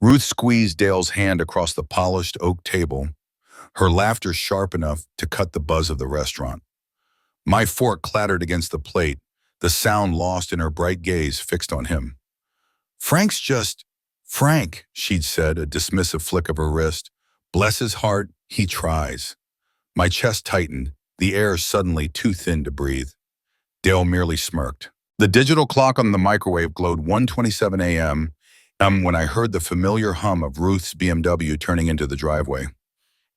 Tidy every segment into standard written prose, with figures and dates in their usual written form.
Ruth squeezed Dale's hand across the polished oak table, her laughter sharp enough to cut the buzz of the restaurant. My fork clattered against the plate, the sound lost in her bright gaze fixed on him. Frank's just Frank, she'd said, a dismissive flick of her wrist. Bless his heart, he tries. My chest tightened, the air suddenly too thin to breathe. Dale merely smirked. The digital clock on the microwave glowed 1:27 a.m. When I heard the familiar hum of Ruth's BMW turning into the driveway.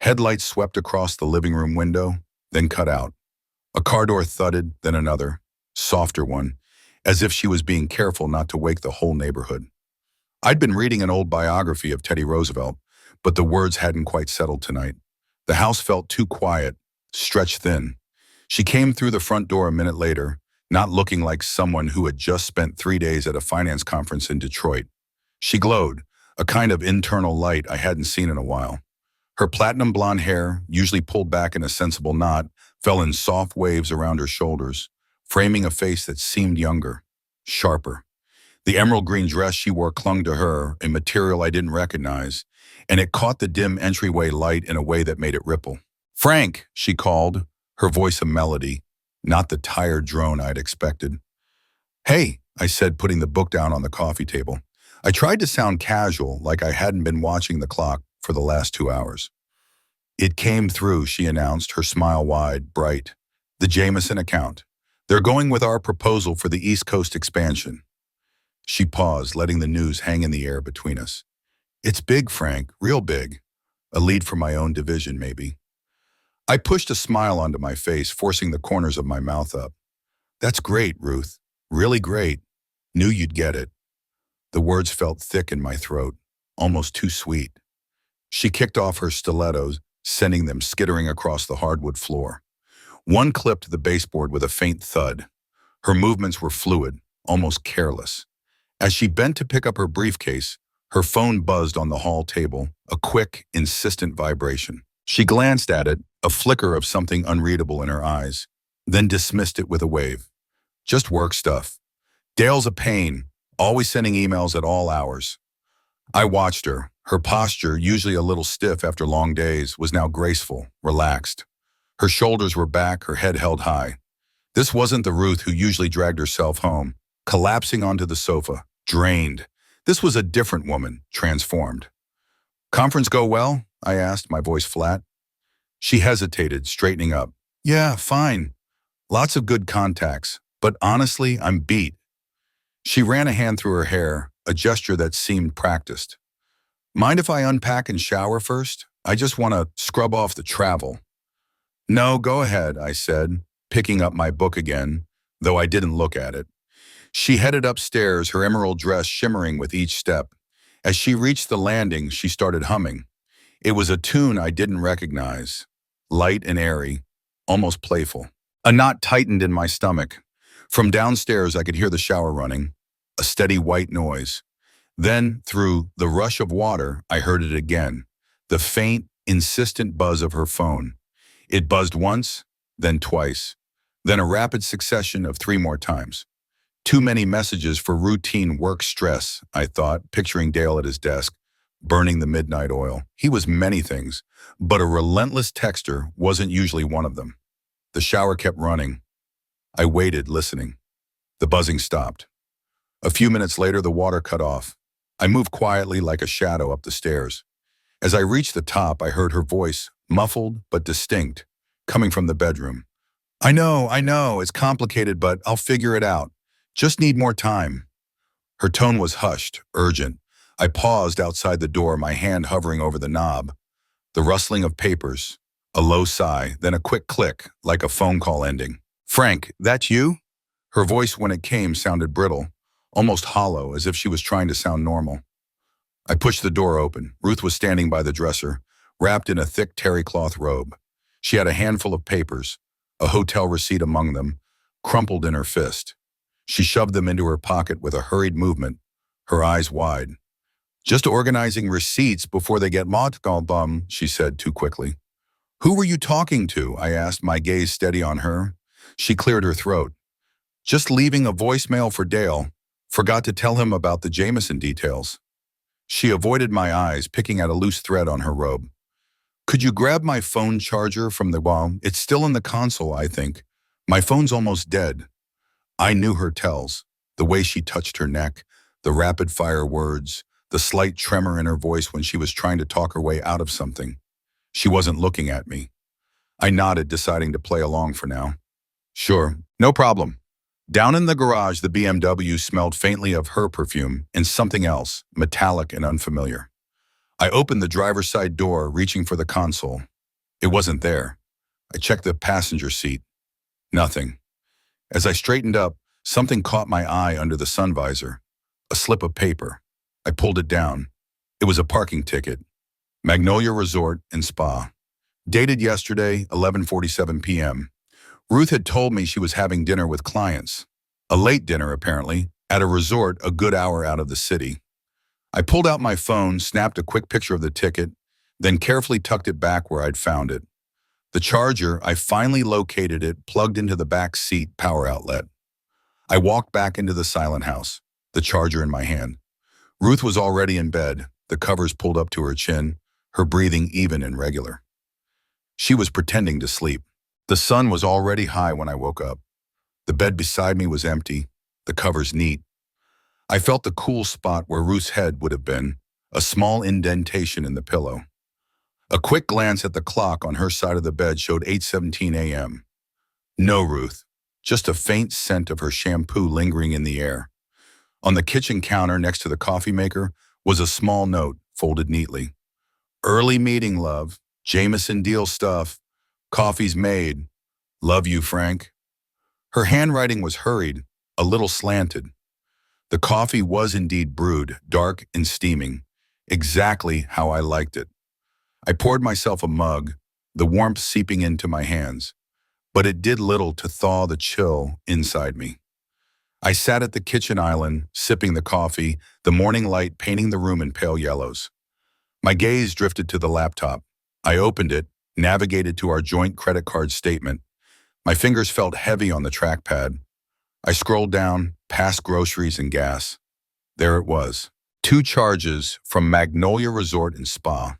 Headlights swept across the living room window, then cut out. A car door thudded, then another, softer one, as if she was being careful not to wake the whole neighborhood. I'd been reading an old biography of Teddy Roosevelt, but the words hadn't quite settled tonight. The house felt too quiet, stretched thin. She came through the front door a minute later, not looking like someone who had just spent 3 days at a finance conference in Detroit. She glowed, a kind of internal light I hadn't seen in a while. Her platinum blonde hair, usually pulled back in a sensible knot, fell in soft waves around her shoulders, framing a face that seemed younger, sharper. The emerald green dress she wore clung to her, a material I didn't recognize, and it caught the dim entryway light in a way that made it ripple. "Frank," she called, her voice a melody, not the tired drone I'd expected. "Hey," I said, putting the book down on the coffee table. I tried to sound casual, like I hadn't been watching the clock for the last 2 hours. "It came through," she announced, her smile wide, bright. "The Jameson account. They're going with our proposal for the East Coast expansion." She paused, letting the news hang in the air between us. "It's big, Frank, real big. A lead for my own division, maybe." I pushed a smile onto my face, forcing the corners of my mouth up. "That's great, Ruth. Really great. Knew you'd get it." The words felt thick in my throat, almost too sweet. She kicked off her stilettos, sending them skittering across the hardwood floor. One clipped the baseboard with a faint thud. Her movements were fluid, almost careless. As she bent to pick up her briefcase, her phone buzzed on the hall table, a quick, insistent vibration. She glanced at it, a flicker of something unreadable in her eyes, then dismissed it with a wave. "Just work stuff. Dale's a pain, always sending emails at all hours." I watched her. Her posture, usually a little stiff after long days, was now graceful, relaxed. Her shoulders were back, her head held high. This wasn't the Ruth who usually dragged herself home, collapsing onto the sofa, drained. This was a different woman, transformed. "Conference go well?" I asked, my voice flat. She hesitated, straightening up. "Yeah, fine. Lots of good contacts, but honestly, I'm beat." She ran a hand through her hair, a gesture that seemed practiced. "Mind if I unpack and shower first? I just want to scrub off the travel." "No, go ahead," I said, picking up my book again, though I didn't look at it. She headed upstairs, her emerald dress shimmering with each step. As she reached the landing, she started humming. It was a tune I didn't recognize, light and airy, almost playful. A knot tightened in my stomach. From downstairs, I could hear the shower running, a steady white noise. Then, through the rush of water, I heard it again, the faint, insistent buzz of her phone. It buzzed once, then twice, then a rapid succession of 3 more times. Too many messages for routine work stress, I thought, picturing Dale at his desk, burning the midnight oil. He was many things, but a relentless texter wasn't usually one of them. The shower kept running. I waited, listening. The buzzing stopped. A few minutes later, the water cut off. I moved quietly like a shadow up the stairs. As I reached the top, I heard her voice, muffled but distinct, coming from the bedroom. I know, it's complicated, but I'll figure it out. Just need more time." Her tone was hushed, urgent. I paused outside the door, my hand hovering over the knob. The rustling of papers, a low sigh, then a quick click, like a phone call ending. "Frank, that you?" Her voice, when it came, sounded brittle, almost hollow, as if she was trying to sound normal. I pushed the door open. Ruth was standing by the dresser, wrapped in a thick terry cloth robe. She had a handful of papers, a hotel receipt among them, crumpled in her fist. She shoved them into her pocket with a hurried movement, her eyes wide. "Just organizing receipts before they get bum," she said too quickly. "Who were you talking to?" I asked, my gaze steady on her. She cleared her throat. "Just leaving a voicemail for Dale. Forgot to tell him about the Jameson details." She avoided my eyes, picking at a loose thread on her robe. Could you grab my phone charger from the wall? It's still in the console, I think. My phone's almost dead. I knew her tells, the way she touched her neck, the rapid-fire words, the slight tremor in her voice when she was trying to talk her way out of something. She wasn't looking at me. I nodded, deciding to play along for now. Sure, no problem. Down in the garage, the BMW smelled faintly of her perfume and something else, metallic and unfamiliar. I opened the driver's side door, reaching for the console. It wasn't there. I checked the passenger seat. Nothing. As I straightened up, something caught my eye under the sun visor. A slip of paper. I pulled it down. It was a parking ticket. Magnolia Resort and Spa. Dated yesterday, 11:47 p.m. Ruth had told me she was having dinner with clients. A late dinner, apparently, at a resort a good hour out of the city. I pulled out my phone, snapped a quick picture of the ticket, then carefully tucked it back where I'd found it. The charger, I finally located it, plugged into the back seat power outlet. I walked back into the silent house, the charger in my hand. Ruth was already in bed, the covers pulled up to her chin, her breathing even and regular. She was pretending to sleep. The sun was already high when I woke up. The bed beside me was empty, the covers neat. I felt the cool spot where Ruth's head would have been, a small indentation in the pillow. A quick glance at the clock on her side of the bed showed 8:17 a.m. No Ruth, just a faint scent of her shampoo lingering in the air. On the kitchen counter next to the coffee maker was a small note folded neatly. Early meeting, love. Jameson deal stuff. Coffee's made. Love you, Frank. Her handwriting was hurried, a little slanted. The coffee was indeed brewed, dark and steaming, exactly how I liked it. I poured myself a mug, the warmth seeping into my hands, but it did little to thaw the chill inside me. I sat at the kitchen island, sipping the coffee, the morning light painting the room in pale yellows. My gaze drifted to the laptop. I opened it, navigated to our joint credit card statement. My fingers felt heavy on the trackpad. I scrolled down, past groceries and gas. There it was. 2 charges from Magnolia Resort and Spa.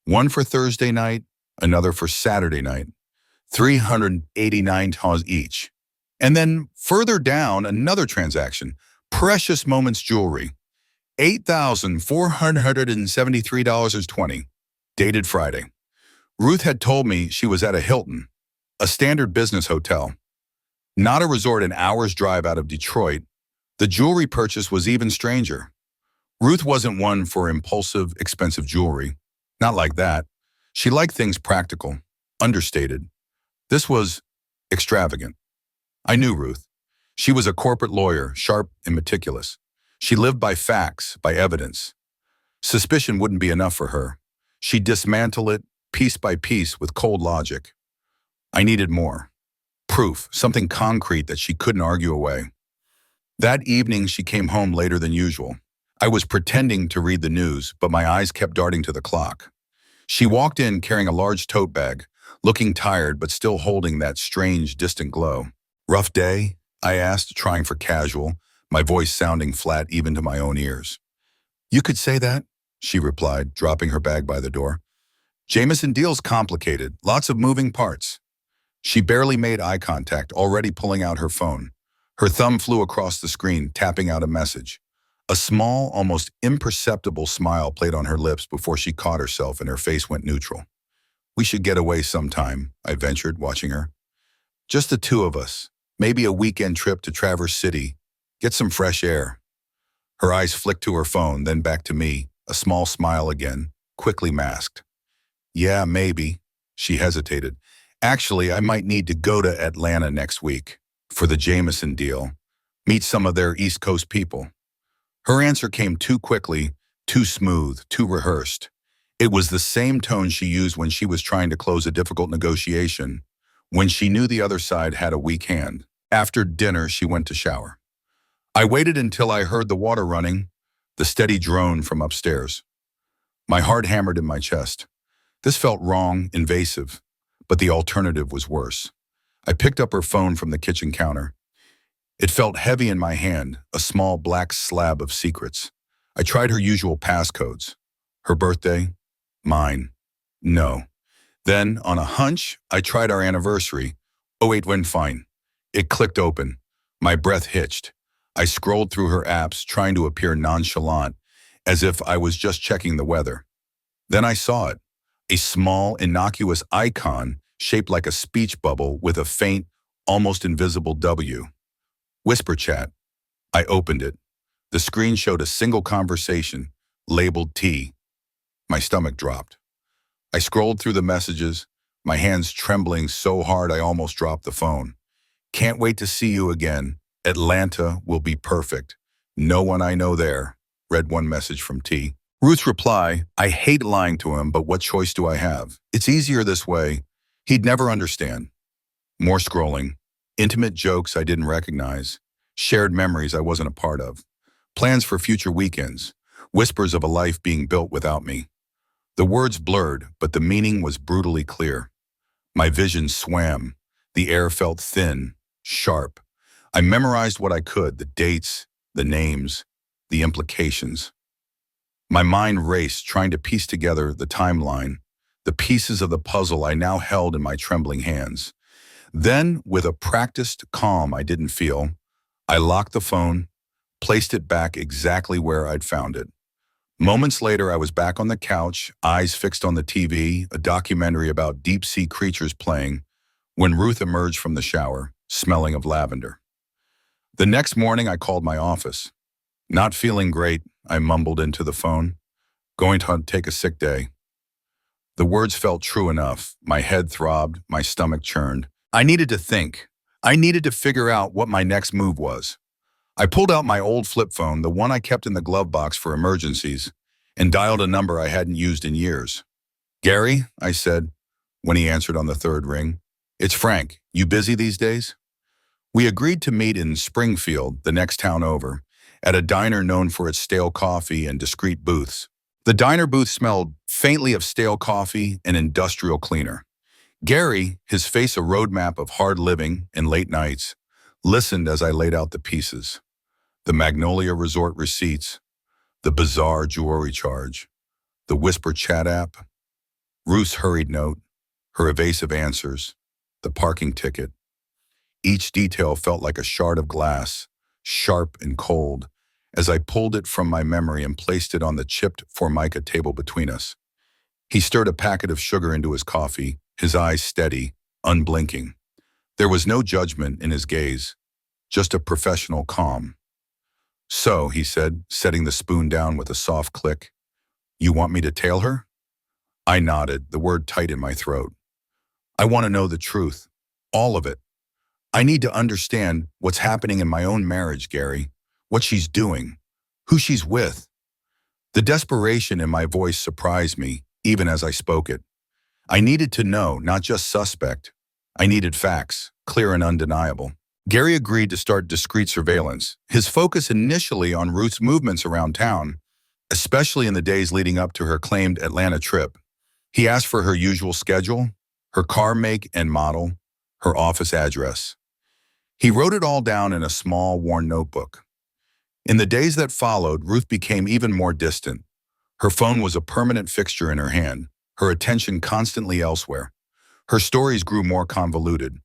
One for Thursday night, another for Saturday night. $389 each. And then further down, another transaction. Precious Moments Jewelry. $8,473.20. Dated Friday. Ruth had told me she was at a Hilton, a standard business hotel. Not a resort an hour's drive out of Detroit. The jewelry purchase was even stranger. Ruth wasn't one for impulsive, expensive jewelry. Not like that. She liked things practical, understated. This was extravagant. I knew Ruth. She was a corporate lawyer, sharp and meticulous. She lived by facts, by evidence. Suspicion wouldn't be enough for her. She'd dismantle it, piece by piece, with cold logic. I needed more. Proof, something concrete that she couldn't argue away. That evening, she came home later than usual. I was pretending to read the news, but my eyes kept darting to the clock. She walked in carrying a large tote bag, looking tired but still holding that strange, distant glow. Rough day? I asked, trying for casual, my voice sounding flat even to my own ears. You could say that, she replied, dropping her bag by the door. Jameson deal's complicated, lots of moving parts. She barely made eye contact, already pulling out her phone. Her thumb flew across the screen, tapping out a message. A small, almost imperceptible smile played on her lips before she caught herself and her face went neutral. We should get away sometime, I ventured, watching her. Just the 2 of us, maybe a weekend trip to Traverse City. Get some fresh air. Her eyes flicked to her phone, then back to me, a small smile again, quickly masked. Yeah, maybe. She hesitated. Actually, I might need to go to Atlanta next week for the Jameson deal, meet some of their East Coast people. Her answer came too quickly, too smooth, too rehearsed. It was the same tone she used when she was trying to close a difficult negotiation, when she knew the other side had a weak hand. After dinner, she went to shower. I waited until I heard the water running, the steady drone from upstairs. My heart hammered in my chest. This felt wrong, invasive, but the alternative was worse. I picked up her phone from the kitchen counter. It felt heavy in my hand, a small black slab of secrets. I tried her usual passcodes. Her birthday? Mine. No. Then, on a hunch, I tried our anniversary. Oh wait, went fine. It clicked open. My breath hitched. I scrolled through her apps, trying to appear nonchalant, as if I was just checking the weather. Then I saw it. A small, innocuous icon shaped like a speech bubble with a faint, almost invisible W. Whisper chat. I opened it. The screen showed a single conversation, labeled T. My stomach dropped. I scrolled through the messages, my hands trembling so hard I almost dropped the phone. Can't wait to see you again. Atlanta will be perfect. No one I know there. Read one message from T. Ruth's reply, I hate lying to him, but what choice do I have? It's easier this way. He'd never understand. More scrolling. Intimate jokes I didn't recognize. Shared memories I wasn't a part of. Plans for future weekends. Whispers of a life being built without me. The words blurred, but the meaning was brutally clear. My vision swam. The air felt thin, sharp. I memorized what I could, the dates, the names, the implications. My mind raced, trying to piece together the timeline, the pieces of the puzzle I now held in my trembling hands. Then, with a practiced calm I didn't feel, I locked the phone, placed it back exactly where I'd found it. Moments later, I was back on the couch, eyes fixed on the TV, a documentary about deep-sea creatures playing, when Ruth emerged from the shower, smelling of lavender. The next morning, I called my office. Not feeling great, I mumbled into the phone. Going to take a sick day. The words felt true enough. My head throbbed, my stomach churned. I needed to think. I needed to figure out what my next move was. I pulled out my old flip phone, the one I kept in the glove box for emergencies, and dialed a number I hadn't used in years. Gary, I said, when he answered on the third ring. It's Frank. You busy these days? We agreed to meet in Springfield, the next town over, at a diner known for its stale coffee and discreet booths. The diner booth smelled faintly of stale coffee and industrial cleaner. Gary, his face a roadmap of hard living and late nights, listened as I laid out the pieces. The Magnolia Resort receipts, the bizarre jewelry charge, the whisper chat app, Ruth's hurried note, her evasive answers, the parking ticket. Each detail felt like a shard of glass, sharp and cold, as I pulled it from my memory and placed it on the chipped formica table between us. He stirred a packet of sugar into his coffee, his eyes steady, unblinking. There was no judgment in his gaze, just a professional calm. So, he said, setting the spoon down with a soft click, you want me to tail her? I nodded, the word tight in my throat. I want to know the truth, all of it. I need to understand what's happening in my own marriage, Gary, what she's doing, who she's with. The desperation in my voice surprised me, even as I spoke it. I needed to know, not just suspect. I needed facts, clear and undeniable. Gary agreed to start discreet surveillance, his focus initially on Ruth's movements around town, especially in the days leading up to her claimed Atlanta trip. He asked for her usual schedule, her car make and model, her office address. He wrote it all down in a small, worn notebook. In the days that followed, Ruth became even more distant. Her phone was a permanent fixture in her hand, her attention constantly elsewhere. Her stories grew more convoluted.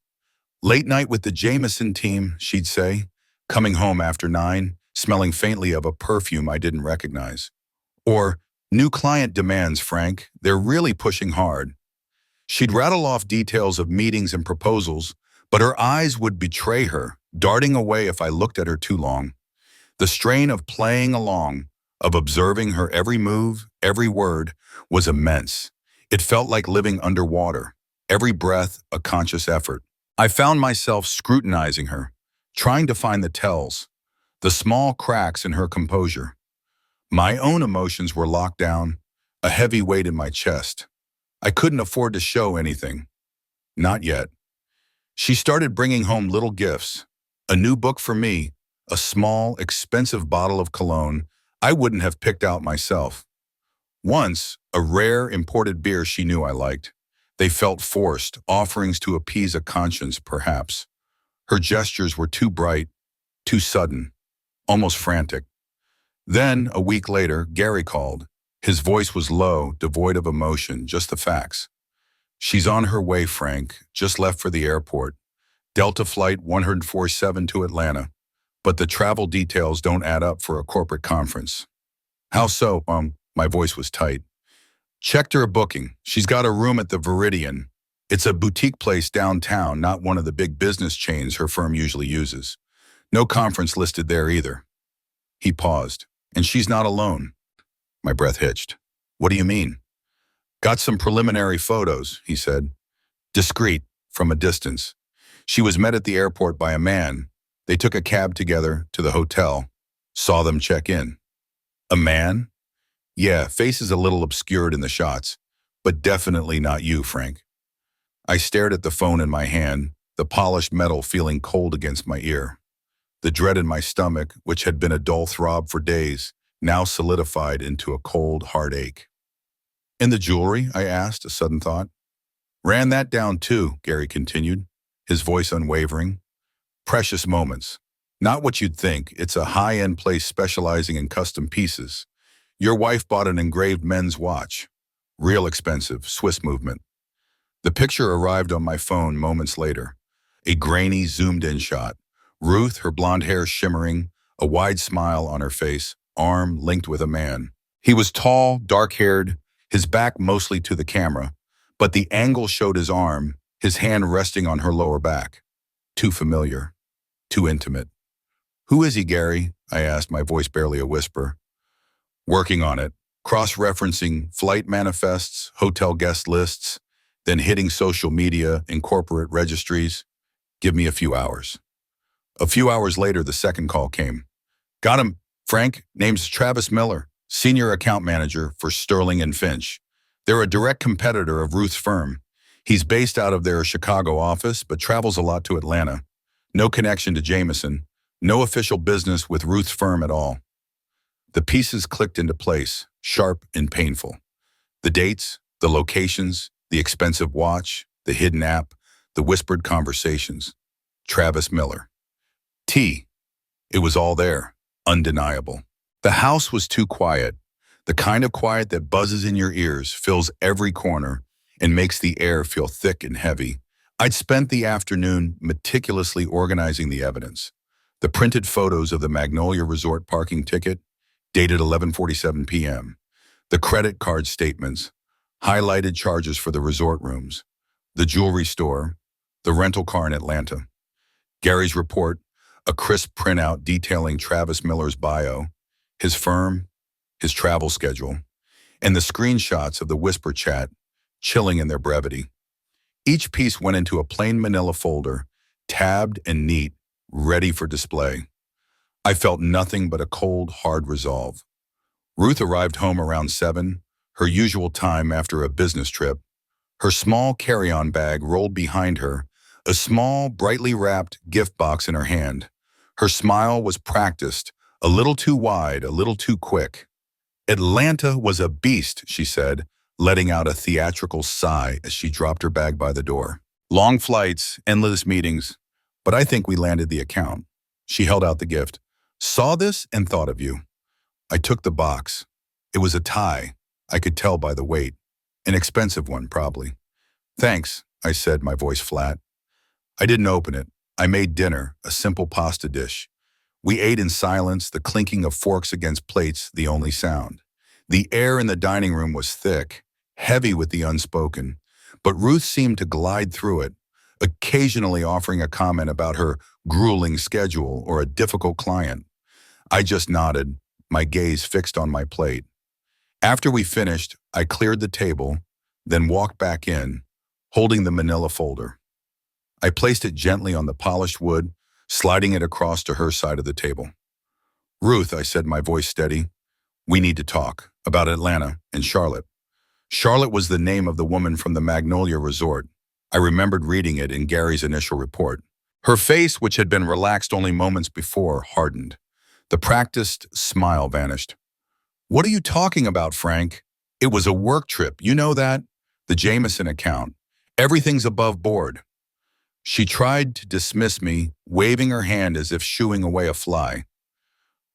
Late night with the Jameson team, she'd say, coming home after 9, smelling faintly of a perfume I didn't recognize. Or, new client demands, Frank, they're really pushing hard. She'd rattle off details of meetings and proposals, but her eyes would betray her, darting away if I looked at her too long. The strain of playing along, of observing her every move, every word, was immense. It felt like living underwater, every breath a conscious effort. I found myself scrutinizing her, trying to find the tells, the small cracks in her composure. My own emotions were locked down, a heavy weight in my chest. I couldn't afford to show anything. Not yet. She started bringing home little gifts, a new book for me, a small, expensive bottle of cologne I wouldn't have picked out myself. Once, a rare imported beer she knew I liked. They felt forced, offerings to appease a conscience, perhaps. Her gestures were too bright, too sudden, almost frantic. Then, a week later, Gary called. His voice was low, devoid of emotion, just the facts. She's on her way, Frank. Just left for the airport. Delta flight 147 to Atlanta. But the travel details don't add up for a corporate conference. How so? My voice was tight. Checked her booking. She's got a room at the Viridian. It's a boutique place downtown, not one of the big business chains her firm usually uses. No conference listed there either. He paused. And she's not alone. My breath hitched. What do you mean? Got some preliminary photos, he said. Discreet, from a distance. She was met at the airport by a man. They took a cab together to the hotel. Saw them check in. A man? Yeah, face is a little obscured in the shots, but definitely not you, Frank. I stared at the phone in my hand, the polished metal feeling cold against my ear. The dread in my stomach, which had been a dull throb for days, now solidified into a cold, hard ache. In the jewelry? I asked, a sudden thought. Ran that down too, Gary continued, his voice unwavering. Precious moments. Not what you'd think. It's a high-end place specializing in custom pieces. Your wife bought an engraved men's watch. Real expensive, Swiss movement. The picture arrived on my phone moments later. A grainy, zoomed-in shot. Ruth, her blonde hair shimmering, a wide smile on her face, arm linked with a man. He was tall, dark-haired, his back mostly to the camera, but the angle showed his arm, his hand resting on her lower back. Too familiar. Too intimate. Who is he, Gary? I asked, my voice barely a whisper. Working on it, cross-referencing flight manifests, hotel guest lists, then hitting social media and corporate registries. Give me a few hours. A few hours later, the second call came. Got him, Frank. Name's Travis Miller, Senior Account Manager for Sterling and Finch. They're a direct competitor of Ruth's firm. He's based out of their Chicago office, but travels a lot to Atlanta. No connection to Jameson. No official business with Ruth's firm at all. The pieces clicked into place, sharp and painful. The dates, the locations, the expensive watch, the hidden app, the whispered conversations. Travis Miller. T. It was all there, undeniable. The house was too quiet, the kind of quiet that buzzes in your ears, fills every corner, and makes the air feel thick and heavy. I'd spent the afternoon meticulously organizing the evidence. The printed photos of the Magnolia Resort parking ticket, dated 11:47 p.m. The credit card statements, highlighted charges for the resort rooms, the jewelry store, the rental car in Atlanta. Gary's report, a crisp printout detailing Travis Miller's bio, his firm, his travel schedule, and the screenshots of the whisper chat, chilling in their brevity. Each piece went into a plain manila folder, tabbed and neat, ready for display. I felt nothing but a cold, hard resolve. Ruth arrived home around 7, her usual time after a business trip. Her small carry-on bag rolled behind her, a small, brightly wrapped gift box in her hand. Her smile was practiced, a little too wide, a little too quick. Atlanta was a beast, she said, letting out a theatrical sigh as she dropped her bag by the door. Long flights, endless meetings, but I think we landed the account. She held out the gift. Saw this and thought of you. I took the box. It was a tie. I could tell by the weight. An expensive one, probably. Thanks, I said, my voice flat. I didn't open it. I made dinner, a simple pasta dish. We ate in silence, the clinking of forks against plates the only sound. The air in the dining room was thick, heavy with the unspoken, but Ruth seemed to glide through it, occasionally offering a comment about her grueling schedule or a difficult client. I just nodded, my gaze fixed on my plate. After we finished, I cleared the table, then walked back in, holding the manila folder. I placed it gently on the polished wood, sliding it across to her side of the table. Ruth, I said, my voice steady, we need to talk about Atlanta and Charlotte. Charlotte was the name of the woman from the Magnolia Resort. I remembered reading it in Gary's initial report. Her face, which had been relaxed only moments before, hardened. The practiced smile vanished. What are you talking about, Frank? It was a work trip, you know that? The Jameson account. Everything's above board. She tried to dismiss me, waving her hand as if shooing away a fly.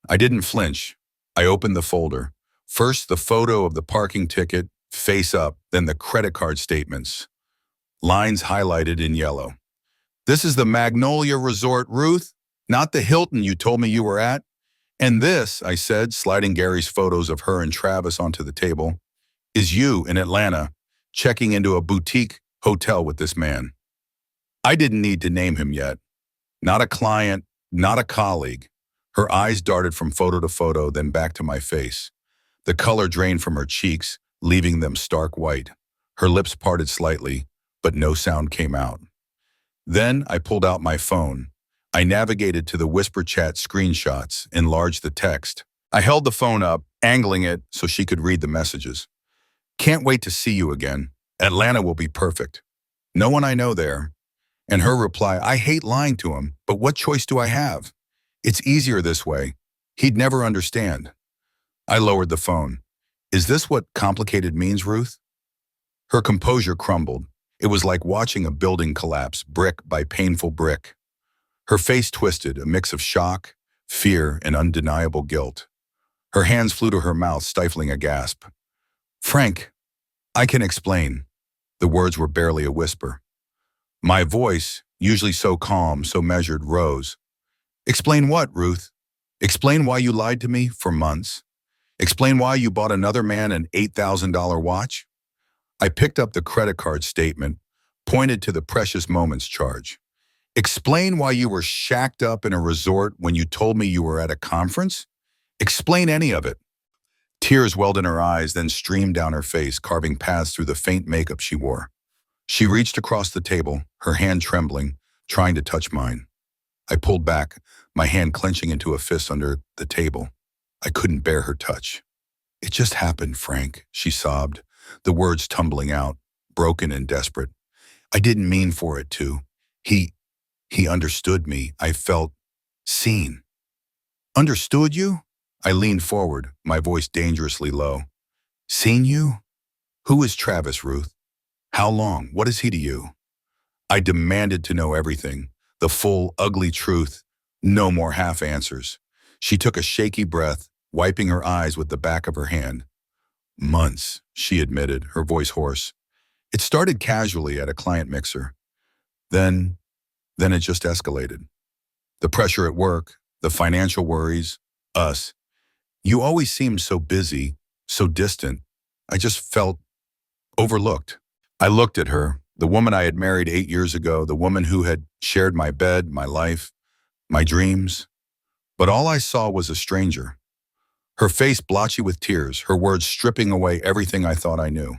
I didn't flinch. I opened the folder. First, the photo of the parking ticket, face up, then the credit card statements. Lines highlighted in yellow. This is the Magnolia Resort, Ruth, not the Hilton you told me you were at. And this, I said, sliding Gary's photos of her and Travis onto the table, is you in Atlanta, checking into a boutique hotel with this man. I didn't need to name him yet. Not a client, not a colleague. Her eyes darted from photo to photo, then back to my face. The color drained from her cheeks, leaving them stark white. Her lips parted slightly, but no sound came out. Then I pulled out my phone. I navigated to the whisper chat screenshots, enlarged the text. I held the phone up, angling it so she could read the messages. Can't wait to see you again. Atlanta will be perfect. No one I know there. And her reply, I hate lying to him, but what choice do I have? It's easier this way. He'd never understand. I lowered the phone. Is this what complicated means, Ruth? Her composure crumbled. It was like watching a building collapse, brick by painful brick. Her face twisted, a mix of shock, fear, and undeniable guilt. Her hands flew to her mouth, stifling a gasp. Frank, I can explain. The words were barely a whisper. My voice, usually so calm, so measured, rose. Explain what, Ruth? Explain why you lied to me for months. Explain why you bought another man an $8,000 watch. I picked up the credit card statement, pointed to the precious moments charge. Explain why you were shacked up in a resort when you told me you were at a conference. Explain any of it. Tears welled in her eyes, then streamed down her face, carving paths through the faint makeup she wore. She reached across the table, her hand trembling, trying to touch mine. I pulled back, my hand clenching into a fist under the table. I couldn't bear her touch. It just happened, Frank, she sobbed, the words tumbling out, broken and desperate. I didn't mean for it to. He understood me. I felt seen. Understood you? I leaned forward, my voice dangerously low. Seen you? Who is Travis, Ruth? How long? What is he to you? I demanded to know everything, the full, ugly truth, no more half answers. She took a shaky breath, wiping her eyes with the back of her hand. Months, she admitted, her voice hoarse. It started casually at a client mixer. Then it just escalated. The pressure at work, the financial worries, us. You always seemed so busy, so distant. I just felt overlooked. I looked at her, the woman I had married 8 years ago, the woman who had shared my bed, my life, my dreams. But all I saw was a stranger. Her face blotchy with tears, her words stripping away everything I thought I knew.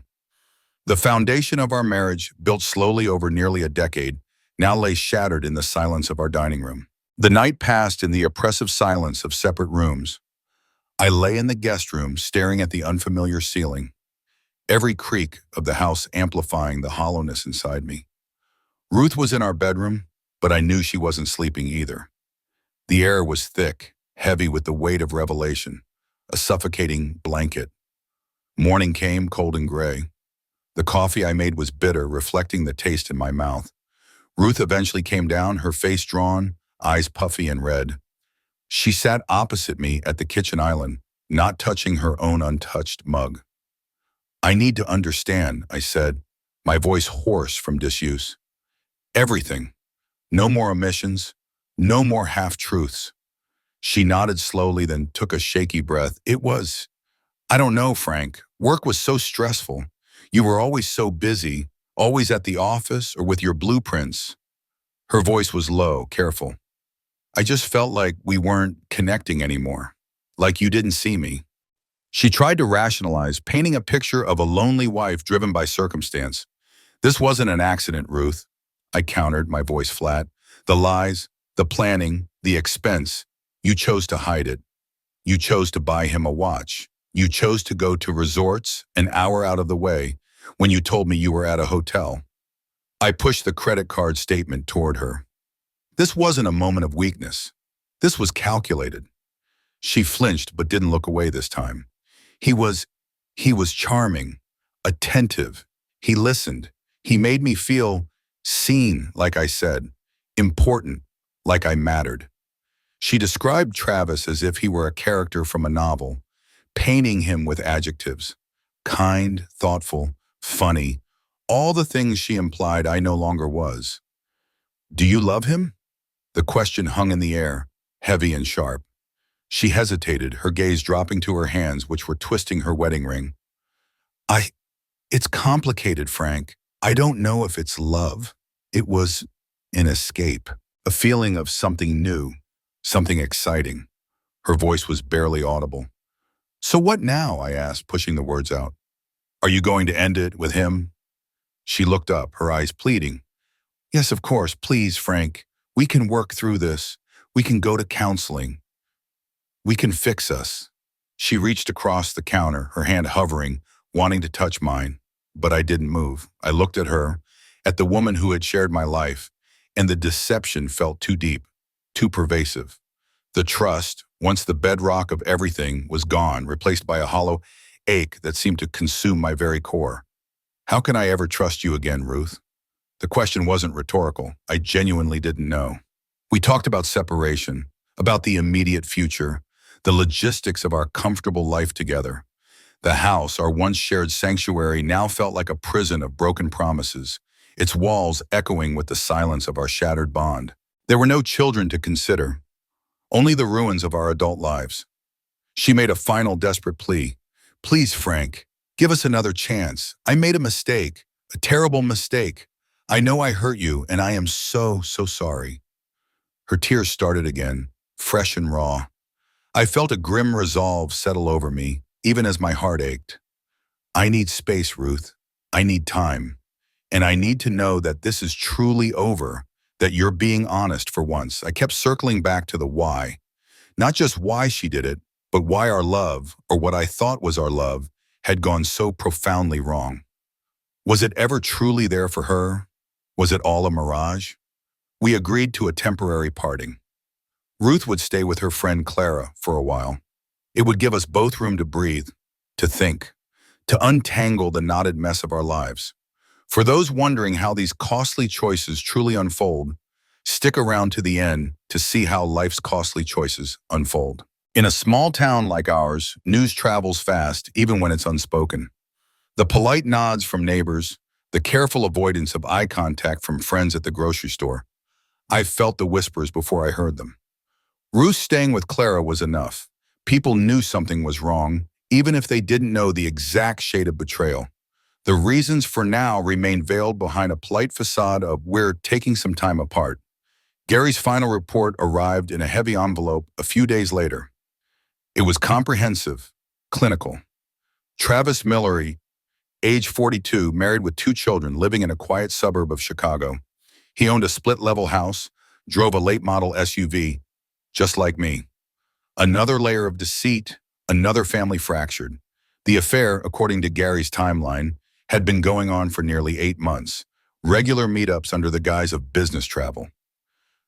The foundation of our marriage, built slowly over nearly a decade, now lay shattered in the silence of our dining room. The night passed in the oppressive silence of separate rooms. I lay in the guest room, staring at the unfamiliar ceiling, every creak of the house amplifying the hollowness inside me. Ruth was in our bedroom, but I knew she wasn't sleeping either. The air was thick, heavy with the weight of revelation, a suffocating blanket. Morning came, cold and gray. The coffee I made was bitter, reflecting the taste in my mouth. Ruth eventually came down, her face drawn, eyes puffy and red. She sat opposite me at the kitchen island, not touching her own untouched mug. I need to understand, I said, my voice hoarse from disuse. Everything. No more omissions, no more half-truths. She nodded slowly, then took a shaky breath. I don't know, Frank. Work was so stressful. You were always so busy, always at the office or with your blueprints. Her voice was low, careful. I just felt like we weren't connecting anymore, like you didn't see me. She tried to rationalize, painting a picture of a lonely wife driven by circumstance. This wasn't an accident, Ruth. I countered, my voice flat. The lies, the planning, the expense. You chose to hide it. You chose to buy him a watch. You chose to go to resorts an hour out of the way when you told me you were at a hotel. I pushed the credit card statement toward her. This wasn't a moment of weakness. This was calculated. She flinched but didn't look away this time. He was charming, attentive. He listened. He made me feel seen, like I said, important, like I mattered. She described Travis as if he were a character from a novel, painting him with adjectives. Kind, thoughtful, funny, all the things she implied I no longer was. Do you love him? The question hung in the air, heavy and sharp. She hesitated, her gaze dropping to her hands, which were twisting her wedding ring. It's complicated, Frank. I don't know if it's love. It was an escape, a feeling of something new, something exciting. Her voice was barely audible. So what now? I asked, pushing the words out. Are you going to end it with him? She looked up, her eyes pleading. Yes, of course. Please, Frank. We can work through this. We can go to counseling. We can fix us. She reached across the counter, her hand hovering, wanting to touch mine. But I didn't move. I looked at her, at the woman who had shared my life, and the deception felt too deep, too pervasive. The trust, once the bedrock of everything, was gone, replaced by a hollow ache that seemed to consume my very core. How can I ever trust you again, Ruth? The question wasn't rhetorical. I genuinely didn't know. We talked about separation, about the immediate future, the logistics of our comfortable life together. The house, our once shared sanctuary, now felt like a prison of broken promises, its walls echoing with the silence of our shattered bond. There were no children to consider, only the ruins of our adult lives. She made a final desperate plea. Please, Frank, give us another chance. I made a mistake, a terrible mistake. I know I hurt you, and I am so sorry. Her tears started again, fresh and raw. I felt a grim resolve settle over me, even as my heart ached. I need space, Ruth. I need time. And I need to know that this is truly over, that you're being honest for once. I kept circling back to the why. Not just why she did it, but why our love, or what I thought was our love, had gone so profoundly wrong. Was it ever truly there for her? Was it all a mirage? We agreed to a temporary parting. Ruth would stay with her friend Clara for a while. It would give us both room to breathe, to think, to untangle the knotted mess of our lives. For those wondering how these costly choices truly unfold, stick around to the end to see how life's costly choices unfold. In a small town like ours, news travels fast, even when it's unspoken. The polite nods from neighbors, the careful avoidance of eye contact from friends at the grocery store. I felt the whispers before I heard them. Ruth staying with Clara was enough. People knew something was wrong, even if they didn't know the exact shade of betrayal. The reasons for now remained veiled behind a polite facade of we're taking some time apart. Gary's final report arrived in a heavy envelope a few days later. It was comprehensive, clinical. Travis Millery, age 42, married with 2 children, living in a quiet suburb of Chicago. He owned a split-level house, drove a late-model SUV, just like me. Another layer of deceit, another family fractured. The affair, according to Gary's timeline, had been going on for nearly 8 months, regular meetups under the guise of business travel.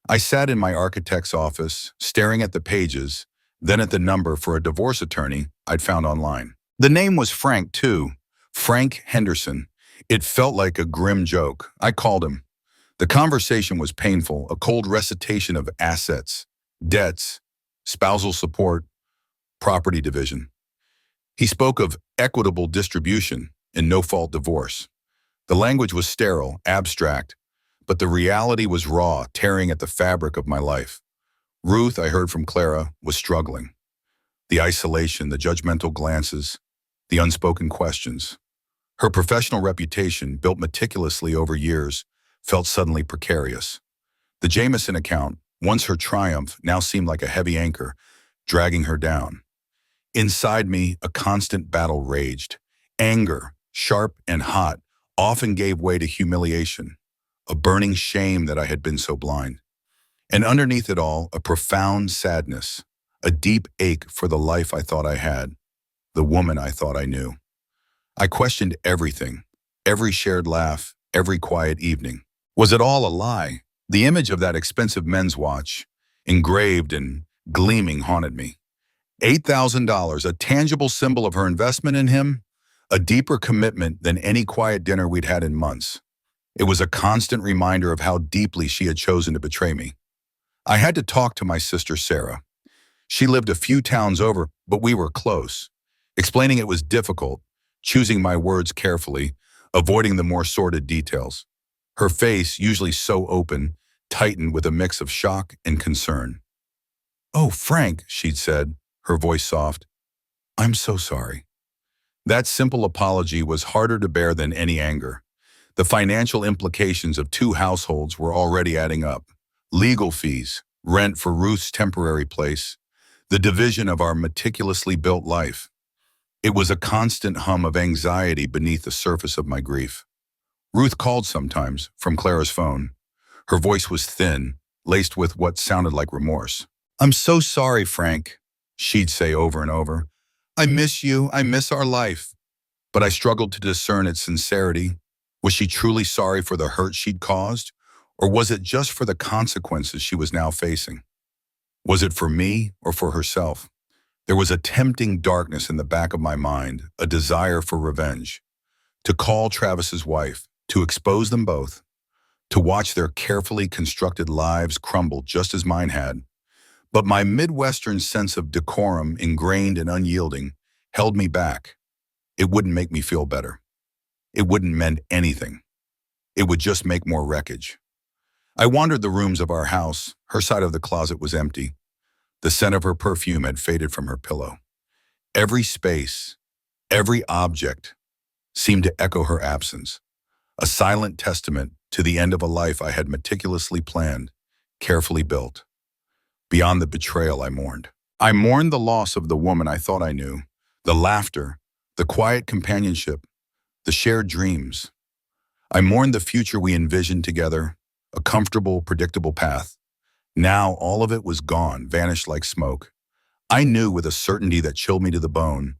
I sat in my architect's office, staring at the pages, then at the number for a divorce attorney I'd found online. The name was Frank, too. Frank Henderson. It felt like a grim joke. I called him. The conversation was painful, a cold recitation of assets, debts, spousal support, property division. He spoke of equitable distribution and no-fault divorce. The language was sterile, abstract, but the reality was raw, tearing at the fabric of my life. Ruth, I heard from Clara, was struggling. The isolation, the judgmental glances, the unspoken questions. Her professional reputation, built meticulously over years, felt suddenly precarious. The Jameson account, once her triumph, now seemed like a heavy anchor, dragging her down. Inside me, a constant battle raged. Anger, sharp and hot, often gave way to humiliation, a burning shame that I had been so blind. And underneath it all, a profound sadness, a deep ache for the life I thought I had, the woman I thought I knew. I questioned everything, every shared laugh, every quiet evening. Was it all a lie? The image of that expensive men's watch, engraved and gleaming, haunted me. $8,000, a tangible symbol of her investment in him, a deeper commitment than any quiet dinner we'd had in months. It was a constant reminder of how deeply she had chosen to betray me. I had to talk to my sister Sarah. She lived a few towns over, but we were close. Explaining it was difficult, choosing my words carefully, avoiding the more sordid details. Her face, usually so open, tightened with a mix of shock and concern. "Oh, Frank," she'd said, her voice soft, "I'm so sorry." That simple apology was harder to bear than any anger. The financial implications of two households were already adding up. Legal fees, rent for Ruth's temporary place, the division of our meticulously built life. It was a constant hum of anxiety beneath the surface of my grief. Ruth called sometimes, from Clara's phone. Her voice was thin, laced with what sounded like remorse. "I'm so sorry, Frank," she'd say over and over. "I miss you, I miss our life." But I struggled to discern its sincerity. Was she truly sorry for the hurt she'd caused? Or was it just for the consequences she was now facing? Was it for me or for herself? There was a tempting darkness in the back of my mind, a desire for revenge. To call Travis's wife, to expose them both, to watch their carefully constructed lives crumble just as mine had. But my Midwestern sense of decorum, ingrained and unyielding, held me back. It wouldn't make me feel better. It wouldn't mend anything. It would just make more wreckage. I wandered the rooms of our house. Her side of the closet was empty. The scent of her perfume had faded from her pillow. Every space, every object seemed to echo her absence, a silent testament to the end of a life I had meticulously planned, carefully built. Beyond the betrayal, I mourned. I mourned the loss of the woman I thought I knew, the laughter, the quiet companionship, the shared dreams. I mourned the future we envisioned together, a comfortable, predictable path. Now all of it was gone, vanished like smoke. I knew with a certainty that chilled me to the bone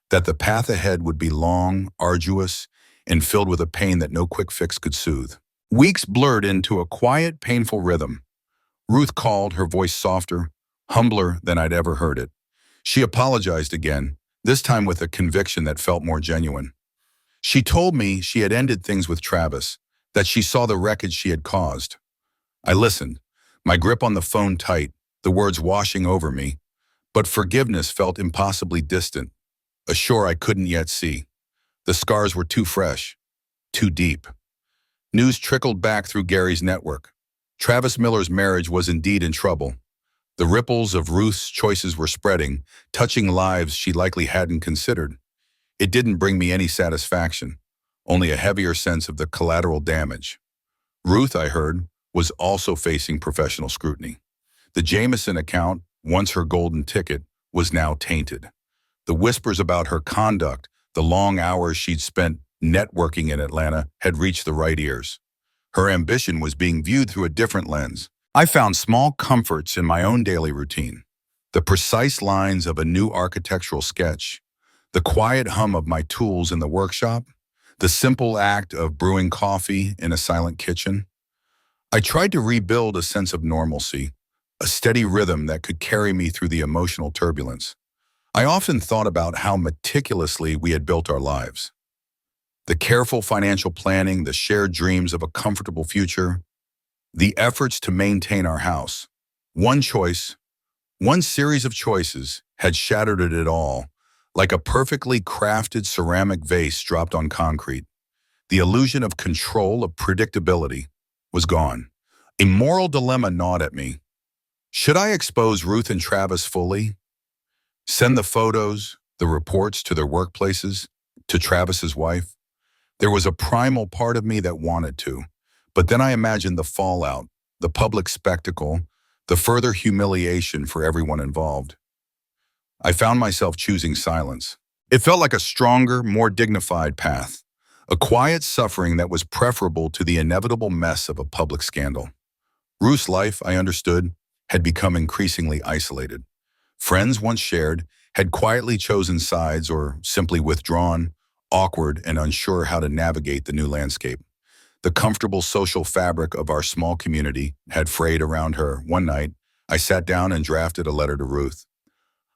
that the path ahead would be long, arduous, and filled with a pain that no quick fix could soothe. Weeks blurred into a quiet, painful rhythm. Ruth called, her voice softer, humbler than I'd ever heard it. She apologized again, this time with a conviction that felt more genuine. She told me she had ended things with Travis, that she saw the wreckage she had caused. I listened, my grip on the phone tight, the words washing over me, but forgiveness felt impossibly distant, a shore I couldn't yet see. The scars were too fresh, too deep. News trickled back through Gary's network. Travis Miller's marriage was indeed in trouble. The ripples of Ruth's choices were spreading, touching lives she likely hadn't considered. It didn't bring me any satisfaction, only a heavier sense of the collateral damage. Ruth, I heard, was also facing professional scrutiny. The Jameson account, once her golden ticket, was now tainted. The whispers about her conduct, the long hours she'd spent networking in Atlanta, had reached the right ears. Her ambition was being viewed through a different lens. I found small comforts in my own daily routine. The precise lines of a new architectural sketch, the quiet hum of my tools in the workshop, the simple act of brewing coffee in a silent kitchen. I tried to rebuild a sense of normalcy, a steady rhythm that could carry me through the emotional turbulence. I often thought about how meticulously we had built our lives. The careful financial planning, the shared dreams of a comfortable future, the efforts to maintain our house. One choice, one series of choices had shattered it all, like a perfectly crafted ceramic vase dropped on concrete. The illusion of control, of predictability, was gone. A moral dilemma gnawed at me. Should I expose Ruth and Travis fully? Send the photos, the reports to their workplaces, to Travis's wife? There was a primal part of me that wanted to, but then I imagined the fallout, the public spectacle, the further humiliation for everyone involved. I found myself choosing silence. It felt like a stronger, more dignified path, a quiet suffering that was preferable to the inevitable mess of a public scandal. Ruth's life, I understood, had become increasingly isolated. Friends once shared had quietly chosen sides or simply withdrawn, awkward and unsure how to navigate the new landscape. The comfortable social fabric of our small community had frayed around her. One night, I sat down and drafted a letter to Ruth.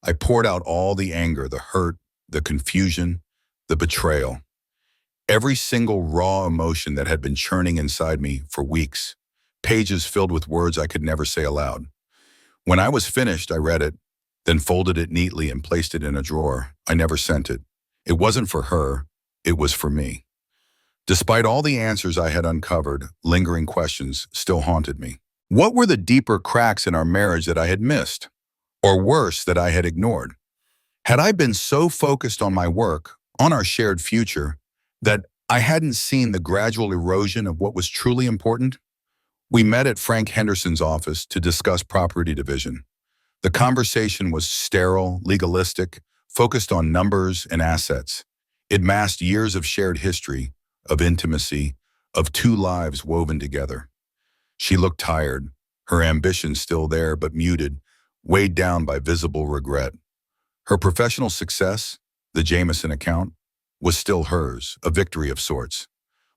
I poured out all the anger, the hurt, the confusion, the betrayal. Every single raw emotion that had been churning inside me for weeks, pages filled with words I could never say aloud. When I was finished, I read it, then folded it neatly and placed it in a drawer. I never sent it. It wasn't for her, it was for me. Despite all the answers I had uncovered, lingering questions still haunted me. What were the deeper cracks in our marriage that I had missed? Or worse, that I had ignored? Had I been so focused on my work, on our shared future, that I hadn't seen the gradual erosion of what was truly important? We met at Frank Henderson's office to discuss property division. The conversation was sterile, legalistic, focused on numbers and assets. It masked years of shared history, of intimacy, of two lives woven together. She looked tired, her ambition still there but muted, weighed down by visible regret. Her professional success, the Jameson account, was still hers, a victory of sorts.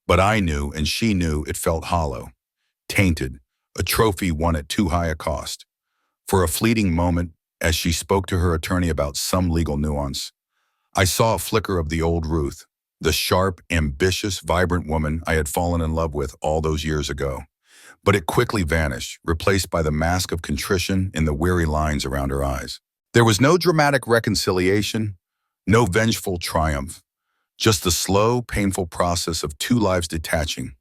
But I knew, and she knew, it felt hollow, tainted, a trophy won at too high a cost. For a fleeting moment, as she spoke to her attorney about some legal nuance, I saw a flicker of the old Ruth, the sharp, ambitious, vibrant woman I had fallen in love with all those years ago. But it quickly vanished, replaced by the mask of contrition in the weary lines around her eyes. There was no dramatic reconciliation, no vengeful triumph, just the slow, painful process of two lives detaching,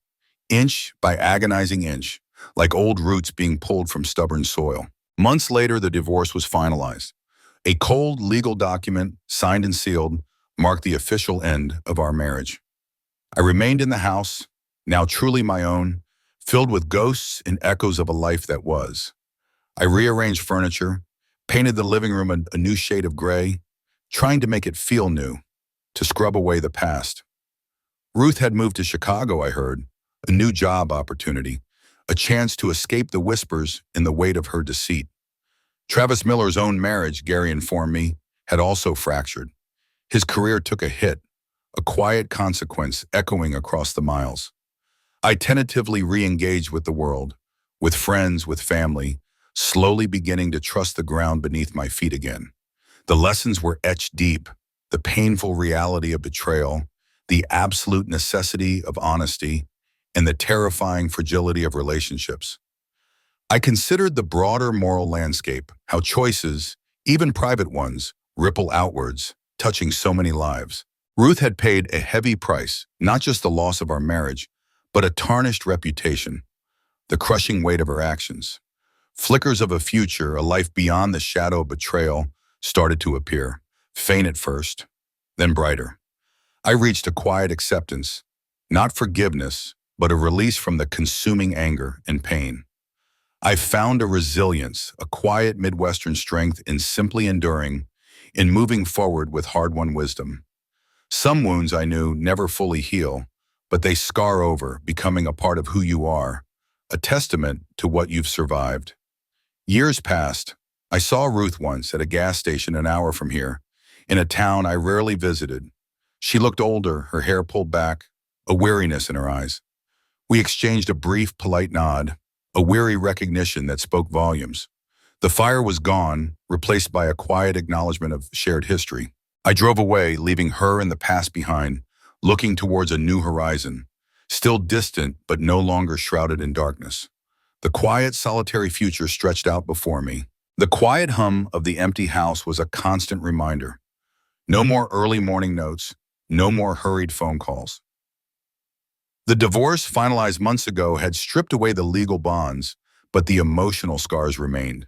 inch by agonizing inch, like old roots being pulled from stubborn soil. Months later, the divorce was finalized. A cold legal document, signed and sealed, marked the official end of our marriage. I remained in the house, now truly my own, filled with ghosts and echoes of a life that was. I rearranged furniture, painted the living room a new shade of gray, trying to make it feel new, to scrub away the past. Ruth had moved to Chicago, I heard, a new job opportunity, a chance to escape the whispers and the weight of her deceit. Travis Miller's own marriage, Gary informed me, had also fractured. His career took a hit, a quiet consequence echoing across the miles. I tentatively re-engaged with the world, with friends, with family, slowly beginning to trust the ground beneath my feet again. The lessons were etched deep, the painful reality of betrayal, the absolute necessity of honesty, and the terrifying fragility of relationships. I considered the broader moral landscape, how choices, even private ones, ripple outwards, touching so many lives. Ruth had paid a heavy price, not just the loss of our marriage, but a tarnished reputation, the crushing weight of her actions. Flickers of a future, a life beyond the shadow of betrayal, started to appear, faint at first, then brighter. I reached a quiet acceptance, not forgiveness, but a release from the consuming anger and pain. I found a resilience, a quiet Midwestern strength in simply enduring, in moving forward with hard-won wisdom. Some wounds I knew never fully heal, but they scar over, becoming a part of who you are, a testament to what you've survived. Years passed. I saw Ruth once at a gas station an hour from here, in a town I rarely visited. She looked older, her hair pulled back, a weariness in her eyes. We exchanged a brief, polite nod, a weary recognition that spoke volumes. The fire was gone, replaced by a quiet acknowledgement of shared history. I drove away, leaving her and the past behind, looking towards a new horizon, still distant but no longer shrouded in darkness. The quiet, solitary future stretched out before me. The quiet hum of the empty house was a constant reminder. No more early morning notes, no more hurried phone calls. The divorce, finalized months ago, had stripped away the legal bonds, but the emotional scars remained,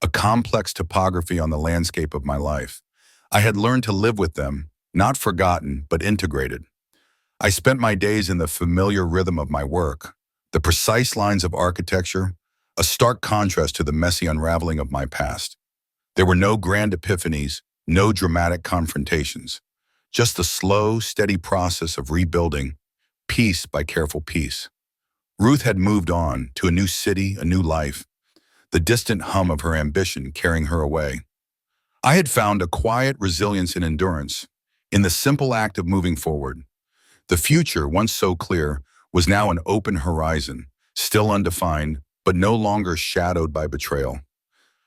a complex topography on the landscape of my life. I had learned to live with them, not forgotten, but integrated. I spent my days in the familiar rhythm of my work, the precise lines of architecture, a stark contrast to the messy unraveling of my past. There were no grand epiphanies, no dramatic confrontations, just the slow, steady process of rebuilding, piece by careful piece. Ruth had moved on to a new city, a new life, the distant hum of her ambition carrying her away. I had found a quiet resilience and endurance in the simple act of moving forward. The future, once so clear, was now an open horizon, still undefined, but no longer shadowed by betrayal.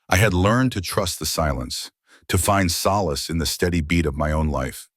I had learned to trust the silence, to find solace in the steady beat of my own life.